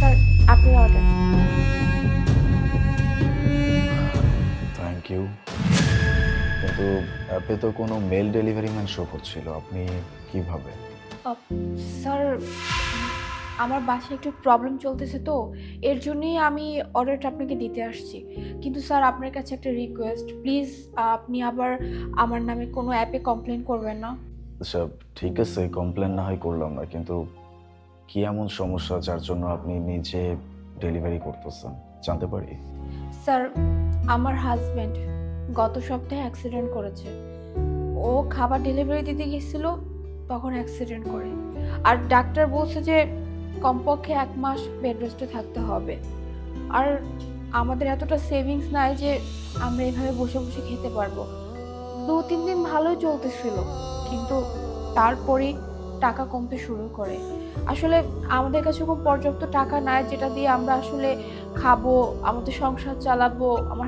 Sir, আপনার order. Thank you. কিন্তু অ্যাপে তো কোনো মেল ডেলিভারি ম্যান শো করছিল, আপনি কিভাবে? স্যার, আমার বাসায় একটু প্রবলেম চলতেছে তো, এর জন্যই আমি অর্ডারটা আপনাকে দিতে আসছি। কিন্তু স্যার, আপনার কাছে একটা রিকোয়েস্ট, প্লিজ আপনি আবার আমার নামে কোনো অ্যাপে কমপ্লেন করবেন না। আচ্ছা, ঠিক আছে, কমপ্লেন না হয় করলাম না, কিন্তু কি এমন সমস্যা যার জন্য আপনি নিজে ডেলিভারি করতেছেন, জানতে পারি? স্যার, আমার হাজব্যান্ড গত সপ্তাহে অ্যাক্সিডেন্ট করেছে। ও খাবার ডেলিভারি দিতে গেছিল, তখন অ্যাক্সিডেন্ট করে। আর ডাক্তার বলছে যে কমপক্ষে 1 মাস বেড রেস্টে থাকতে হবে। আর আমাদের এতটা সেভিংস নাই যে আমরা এভাবে বসে বসে খেতে পারবো। 2-3 দিন ভালোই চলতেছিল, কিন্তু তারপরেই টাকা কমতে শুরু করে। আসলে আমাদের কাছে কোনো পর্যাপ্ত টাকা নাই যেটা দিয়ে আমরা আসলে খাবো, আমাদের সংসার চালাবো। আমার